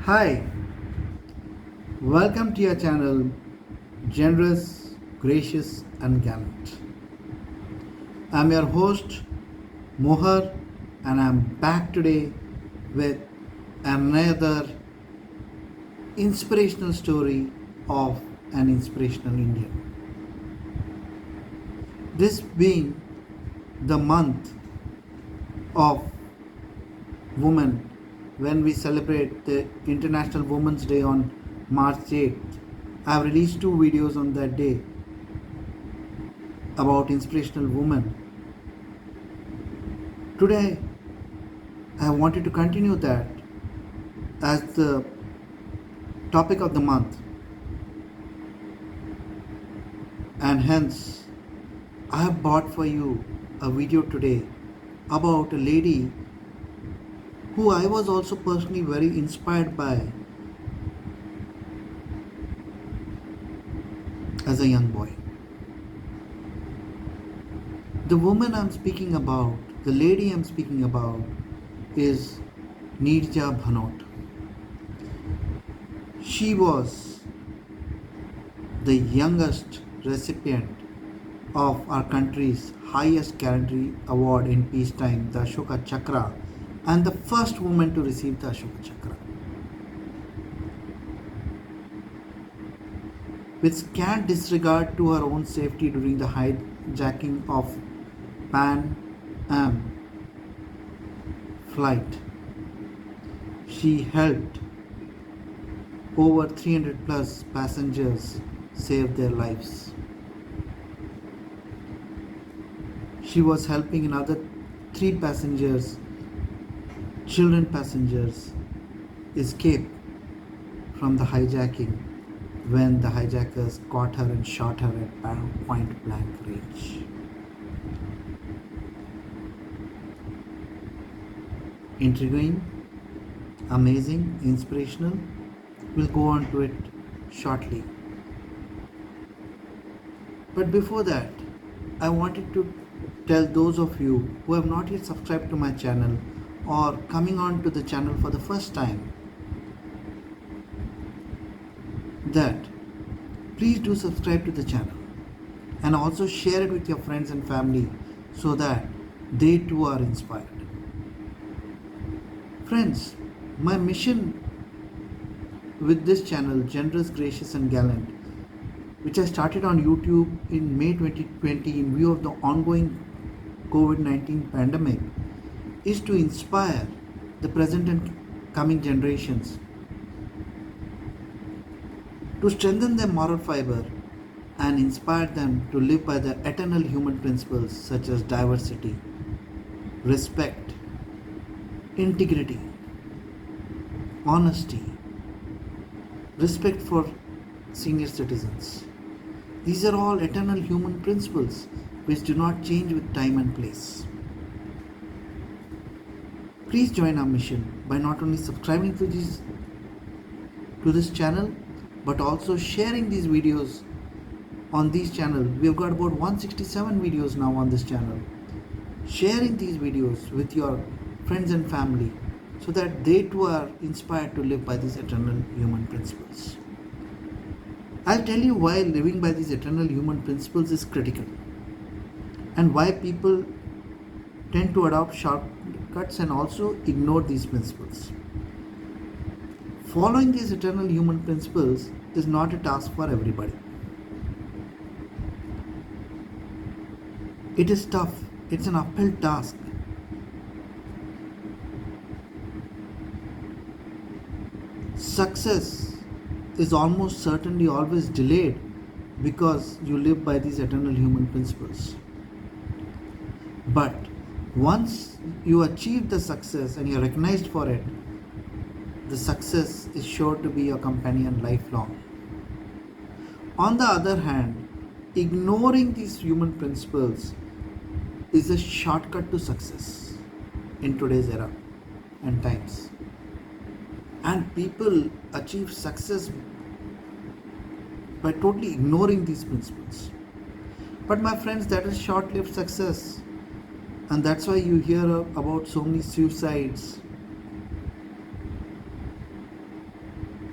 Hi, welcome to your channel, Generous, Gracious, and Gallant. I'm your host, Mohar, and I'm back today with another inspirational story of an inspirational Indian. This being the month of women when we celebrate the International Women's Day on March 8th. I have released two videos on that day about inspirational women. Today, I wanted to continue that as the topic of the month, and hence, I have brought for you a video today about a lady who I was also personally very inspired by as a young boy. The woman I'm speaking about, the lady I'm speaking about, is Neeraja Bhanot. She was the youngest recipient of our country's highest gallantry award in peacetime, the Ashoka Chakra, and the first woman to receive the Ashoka Chakra. With scant disregard to her own safety during the hijacking of Pan Am flight, she helped over 300 plus passengers save their lives. She was helping another three passengers, children passengers, escape from the hijacking when the hijackers caught her and shot her at point blank range. Intriguing, amazing, inspirational. We'll go on to it shortly. But before that, I wanted to tell those of you who have not yet subscribed to my channel or coming on to the channel for the first time that please do subscribe to the channel and also share it with your friends and family so that they too are inspired. Friends, my mission with this channel, Generous, Gracious, and Gallant, which I started on YouTube in May 2020 in view of the ongoing COVID-19 pandemic, is to inspire the present and coming generations to strengthen their moral fiber and inspire them to live by the eternal human principles such as diversity, respect, integrity, honesty, respect for senior citizens. These are all eternal human principles which do not change with time and place. Please join our mission by not only subscribing to this channel but also sharing these videos on this channel. We have got about 167 videos now on this channel. Sharing these videos with your friends and family so that they too are inspired to live by these eternal human principles. I'll tell you why living by these eternal human principles is critical and why people tend to adopt shortcuts and also ignore these principles. Following these eternal human principles is not a task for everybody. It is tough. It's an uphill task. Success is almost certainly always delayed because you live by these eternal human principles. But once you achieve the success and you're recognized for it, the success is sure to be your companion lifelong. On the other hand, ignoring these human principles is a shortcut to success in today's era and times. And people achieve success by totally ignoring these principles. But my friends, that is short-lived success. And that's why you hear about so many suicides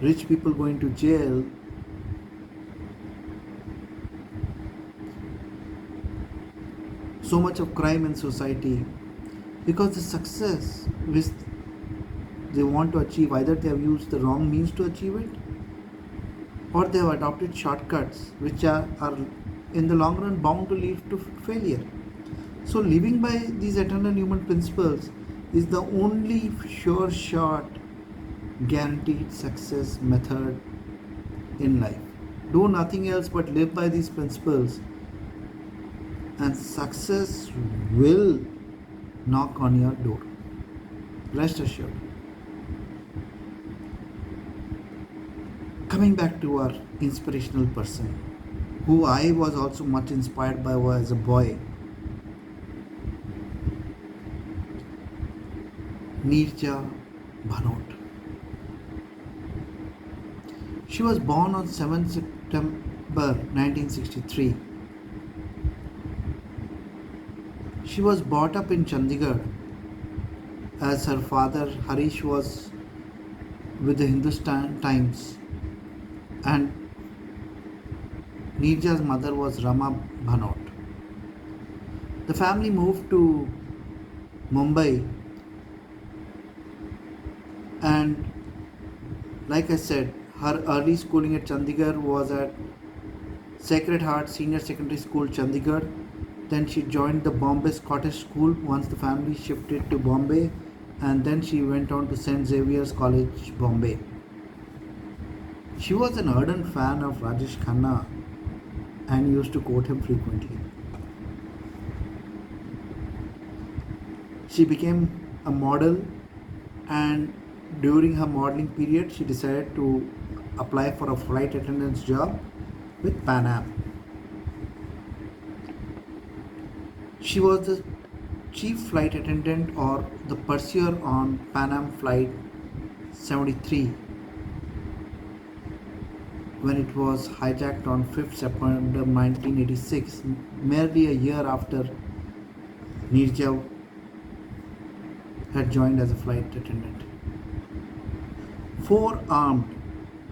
rich people going to jail, so much of crime in society, because the success which they want to achieve, either they have used the wrong means to achieve it, or they have adopted shortcuts which are in the long run bound to lead to failure. So living by these eternal human principles is the only sure shot guaranteed success method in life. Do nothing else but live by these principles, and success will knock on your door. Rest assured. Coming back to our inspirational person, who I was also much inspired by as a boy, Neeraja Bhanot. She was born on 7th September 1963. She was brought up in Chandigarh, as her father Harish was with the Hindustan Times and Neeraja's mother was Rama Bhanot. The family moved to Mumbai, and like I said, her early schooling at Chandigarh was at Sacred Heart Senior Secondary School, Chandigarh. Then she joined the Bombay Scottish School once the family shifted to Bombay, and then she went on to St. Xavier's College, Bombay. She was an ardent fan of Rajesh Khanna and used to quote him frequently. She became a model, and during her modeling period, she decided to apply for a flight attendant's job with Pan Am. She was the chief flight attendant or the pursuer on Pan Am Flight 73 when it was hijacked on 5th September 1986, merely a year after Neeraja had joined as a flight attendant. 4 armed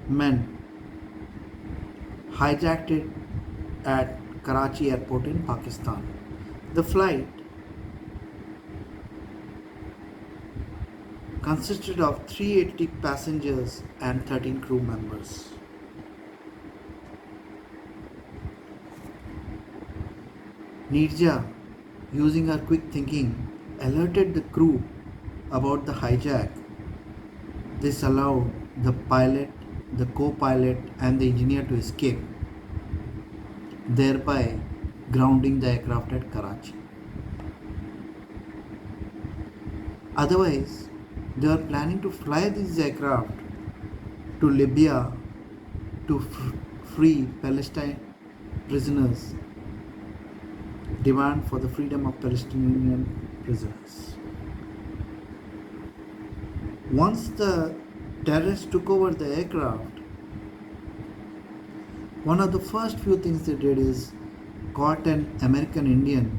men hijacked it at Karachi airport in Pakistan. The flight consisted of 380 passengers and 13 crew members. Neeraja, using her quick thinking, alerted the crew about the hijack. This allowed the pilot, the co-pilot and the engineer to escape, thereby grounding the aircraft at Karachi. Otherwise, they were planning to fly these aircraft to Libya to free Palestinian prisoners, demand for the freedom of Palestinian prisoners. Once the terrorists took over the aircraft, one of the first few things they did is caught an American Indian,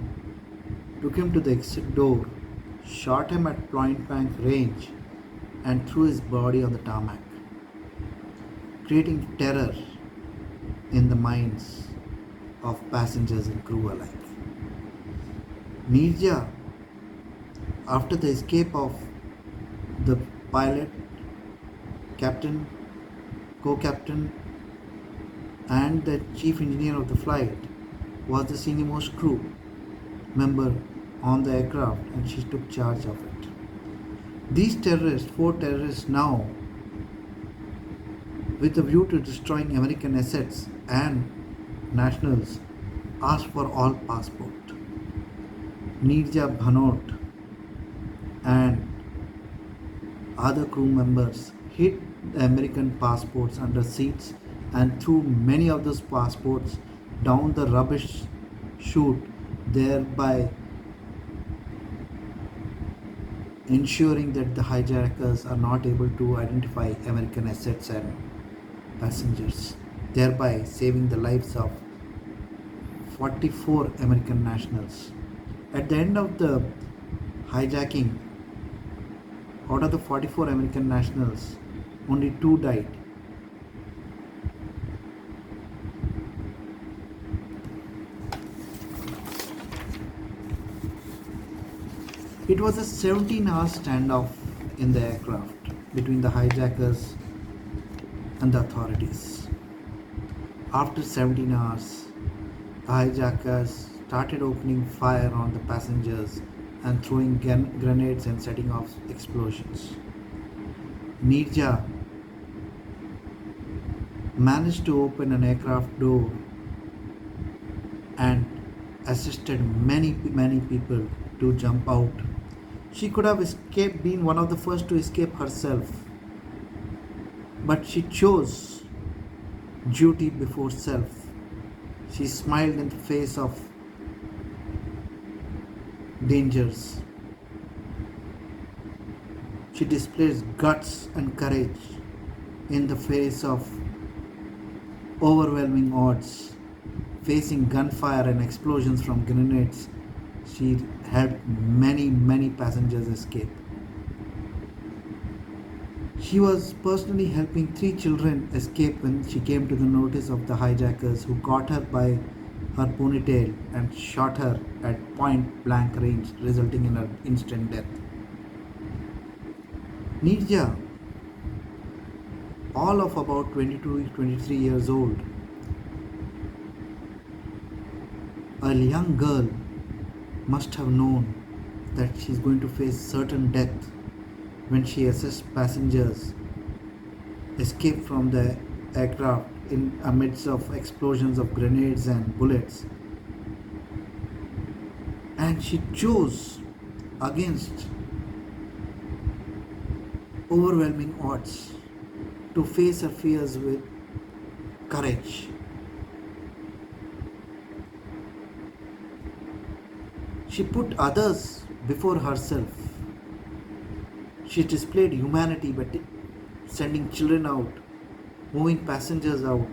took him to the exit door, shot him at point blank range, and threw his body on the tarmac, creating terror in the minds of passengers and crew alike. Neeraja, after the escape of the pilot, captain, co-captain, and the chief engineer of the flight, was the senior-most crew member on the aircraft, and she took charge of it. These terrorists, 4 terrorists now, with a view to destroying American assets and nationals, asked for all passport. Neeraja Bhanot and other crew members hid the American passports under seats and threw many of those passports down the rubbish chute, thereby ensuring that the hijackers are not able to identify American assets and passengers, thereby saving the lives of 44 American nationals. At the end of the hijacking, out of the 44 American nationals, only 2 died, It was a 17-hour standoff in the aircraft between the hijackers and the authorities. After 17 hours, the hijackers started opening fire on the passengers and throwing grenades and setting off explosions. Neeraja managed to open an aircraft door and assisted many people to jump out. She could have escaped, been one of the first to escape herself, but she chose duty before self. She smiled in the face of dangers. She displays guts and courage in the face of overwhelming odds. Facing gunfire and explosions from grenades, she helped many passengers escape. She was personally helping 3 children escape when she came to the notice of the hijackers, who caught her by her ponytail and shot her at point blank range, resulting in her instant death. Neeraja, all of about 22-23 years old, a young girl, must have known that she is going to face certain death when she assists passengers escape from the aircraft in amidst of explosions of grenades and bullets. And she chose against overwhelming odds to face her fears with courage. She put others before herself. She displayed humanity by sending children out, moving passengers out.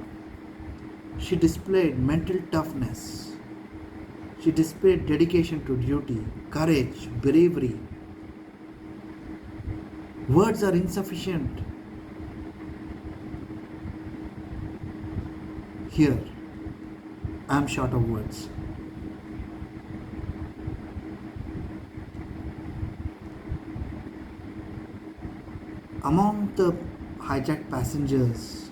She displayed mental toughness. She displayed dedication to duty, courage, bravery. Words are insufficient. Here, I am short of words. Among the hijacked passengers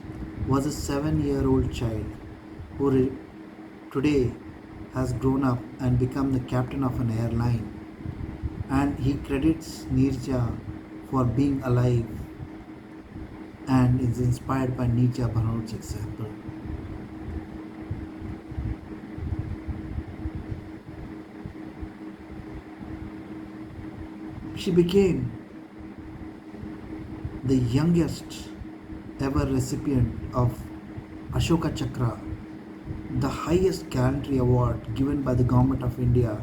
was a 7-year-old child who today has grown up and become the captain of an airline. And he credits Neeraja for being alive and is inspired by Neeraja Bhanot's example. She became the youngest ever recipient of Ashoka Chakra, the highest gallantry award given by the Government of India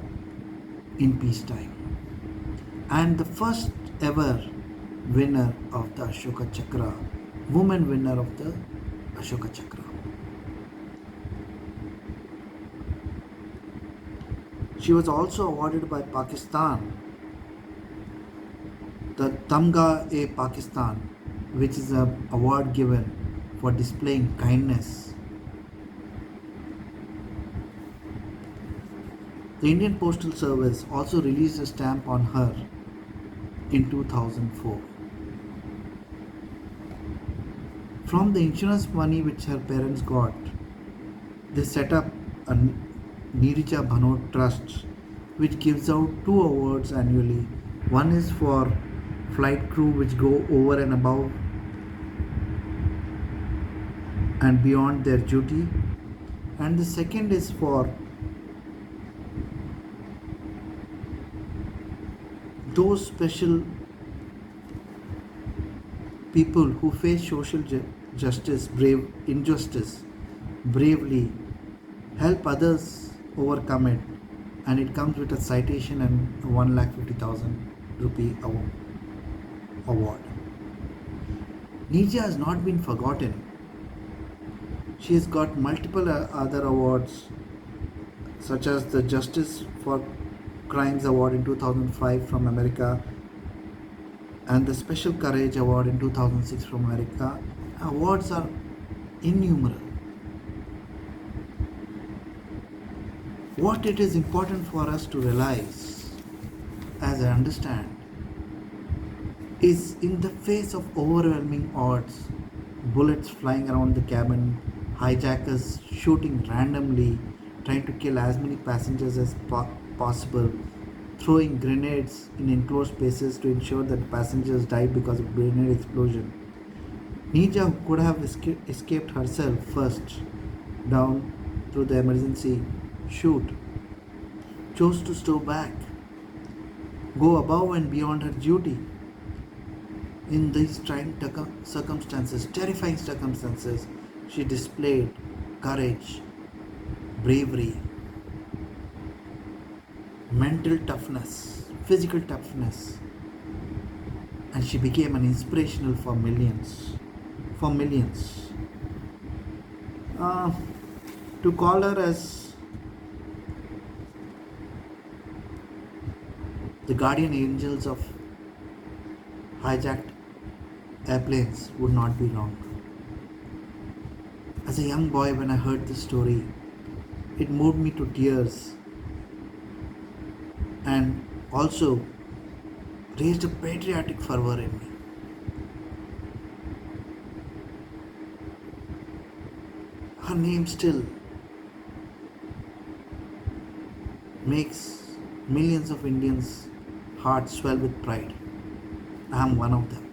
in peacetime, and the first ever winner of the Ashoka Chakra, woman winner of the Ashoka Chakra. She was also awarded by Pakistan the Tamga-e Pakistan, which is an award given for displaying kindness. The Indian Postal Service also released a stamp on her in 2004. From the insurance money which her parents got, they set up a Neeraja Bhanot Trust, which gives out 2 awards annually. One is for flight crew which go over and above and beyond their duty, and the second is for those special people who face social injustice bravely, help others overcome it, and it comes with a citation and 1,50,000 rupee award. Neeraja has not been forgotten. She has got multiple other awards, such as the Justice for Crimes Award in 2005 from America and the Special Courage Award in 2006 from America. Awards are innumerable. What it is important for us to realize as I understand, is in the face of overwhelming odds, bullets flying around the cabin, hijackers shooting randomly, trying to kill as many passengers as possible, throwing grenades in enclosed spaces to ensure that passengers die because of grenade explosion. Neeraja, who could have escaped herself first down through the emergency chute, chose to stow back, go above and beyond her duty. In these trying circumstances, terrifying circumstances, she displayed courage, bravery, mental toughness, physical toughness, and she became an inspirational for millions. For millions. Uh, to call her as the guardian angels of hijacked airplanes would not be wrong. As a young boy, when I heard this story, it moved me to tears and also raised a patriotic fervor in me. Her name still makes millions of Indians' hearts swell with pride. I am one of them.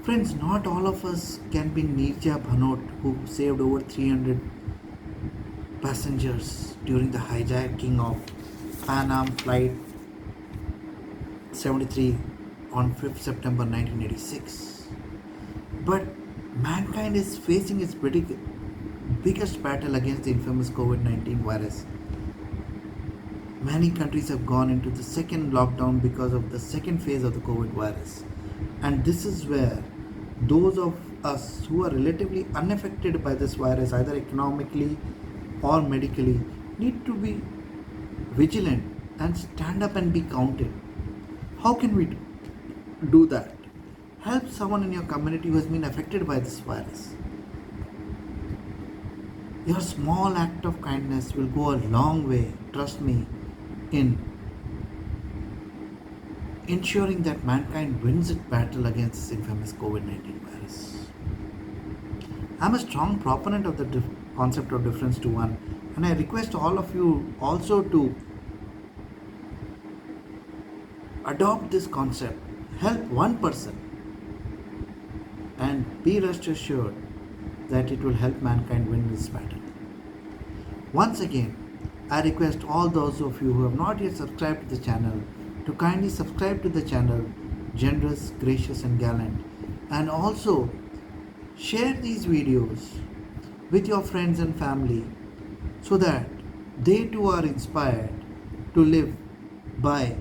Friends, not all of us can be Neeraja Bhanot, who saved over 300 passengers during the hijacking of Pan Am Flight 73 on 5th September 1986. But mankind is facing its biggest battle against the infamous COVID-19 virus. Many countries have gone into the second lockdown because of the second phase of the COVID virus. And this is where those of us who are relatively unaffected by this virus, either economically or medically, need to be vigilant and stand up and be counted. How can we do that? Help someone in your community who has been affected by this virus. Your small act of kindness will go a long way, trust me, in ensuring that mankind wins its battle against this infamous COVID-19 virus. I'm a strong proponent of the concept of difference to one, and I request all of you also to adopt this concept. Help one person, and be rest assured that it will help mankind win this battle. Once again, I request all those of you who have not yet subscribed to the channel to kindly subscribe to the channel, generous, gracious and gallant, and also share these videos with your friends and family so that they too are inspired to live by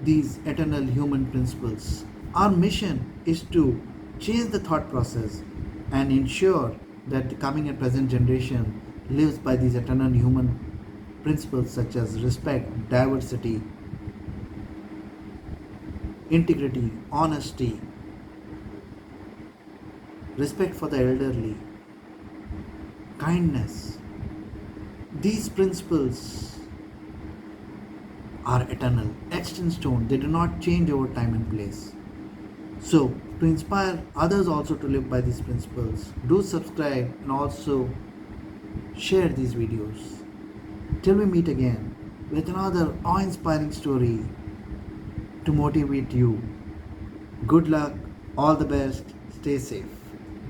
these eternal human principles. Our mission is to change the thought process and ensure that the coming and present generation lives by these eternal human principles such as respect, diversity, integrity, honesty, respect for the elderly, kindness. These principles are eternal, etched in stone. They do not change over time and place. So, to inspire others also to live by these principles, do subscribe and also share these videos. Till we meet again with another awe-inspiring story to motivate you. Good luck, all the best, stay safe.